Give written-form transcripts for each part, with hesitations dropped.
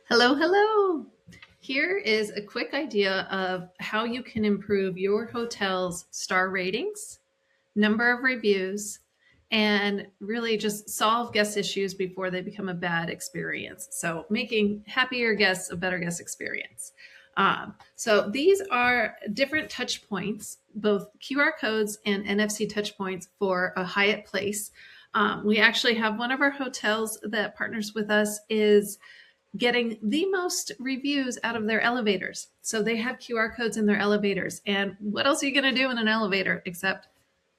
Hello, hello. Here is a quick idea of how you can improve your hotel's star ratings, number of reviews, and really just solve guest issues before they become a bad experience. So, making happier guests a better guest experience. So, these are different touch points, both QR codes and NFC touch points for a Hyatt place. We actually have one of our hotels that partners with us is getting the most reviews out of their elevators. So they have QR codes in their elevators. And what else are you going to do in an elevator except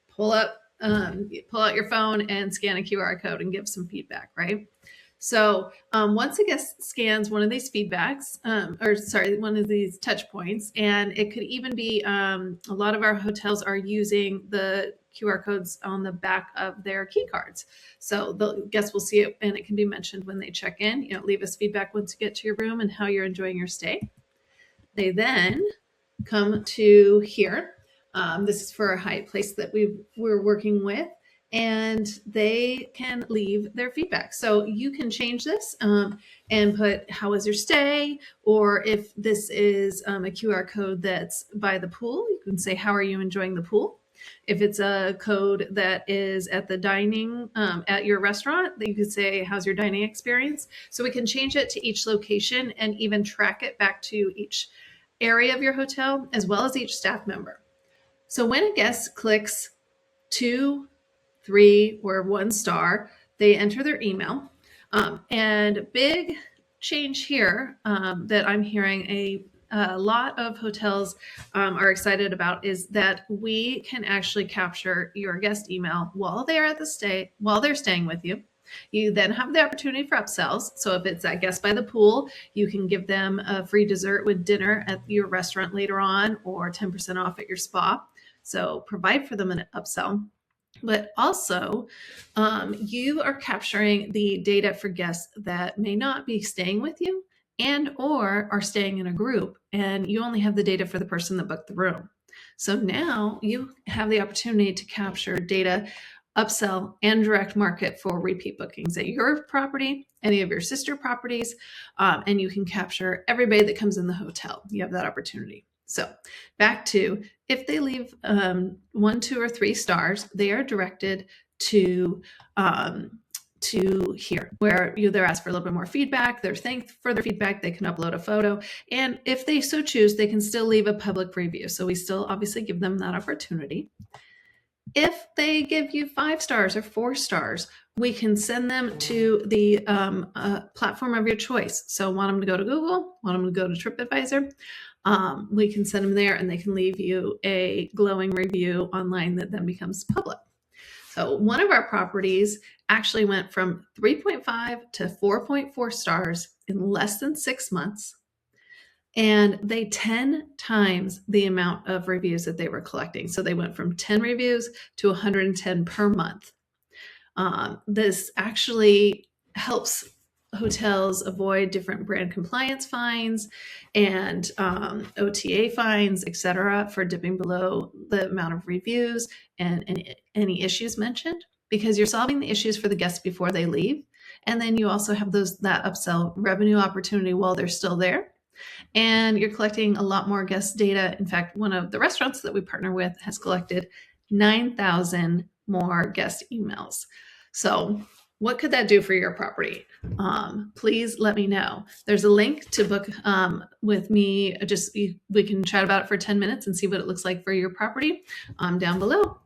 pull out your phone and scan a QR code and give some feedback, right? So once a guest scans one of these feedbacks, one of these touch points, and it could even be a lot of our hotels are using the QR codes on the back of their key cards. So the guests will see it and it can be mentioned when they check in. Leave us feedback once you get to your room and how you're enjoying your stay. They then come to here. This is for a Hyatt place that we're working with, and they can leave their feedback. So you can change this and put how was your stay, or if this is a QR code that's by the pool, you can say how are you enjoying the pool. If it's a code that is at the dining at your restaurant, you could say how's your dining experience. So we can change it to each location and even track it back to each area of your hotel as well as each staff member. So when a guest clicks 2, 3, or 1 star, they enter their email. And big change here that I'm hearing a lot of hotels are excited about is that we can actually capture your guest email while they're staying with you. You then have the opportunity for upsells. So if it's that guest by the pool, you can give them a free dessert with dinner at your restaurant later on, or 10% off at your spa. So provide for them an upsell. But also, you are capturing the data for guests that may not be staying with you and or are staying in a group, and you only have the data for the person that booked the room. So now you have the opportunity to capture data, upsell, and direct market for repeat bookings at your property, any of your sister properties, and you can capture everybody that comes in the hotel. You have that opportunity. So back to, if they leave 1, 2, or 3 stars, they are directed to here, where they're asked for a little bit more feedback. They're thanked for their feedback. They can upload a photo, and if they so choose, they can still leave a public review. So we still obviously give them that opportunity. If they give you 5 stars or 4 stars, we can send them to the platform of your choice. So want them to go to Google, want them to go to TripAdvisor, we can send them there and they can leave you a glowing review online that then becomes public. So one of our properties actually went from 3.5 to 4.4 stars in less than 6 months. And they 10 times the amount of reviews that they were collecting. So they went from 10 reviews to 110 per month. This actually helps hotels avoid different brand compliance fines and OTA fines, etc., for dipping below the amount of reviews and any issues mentioned, because you're solving the issues for the guests before they leave. And then you also have that upsell revenue opportunity while they're still there. And you're collecting a lot more guest data. In fact, one of the restaurants that we partner with has collected 9,000 more guest emails. So what could that do for your property? Please let me know. There's a link to book with me. We can chat about it for 10 minutes and see what it looks like for your property down below.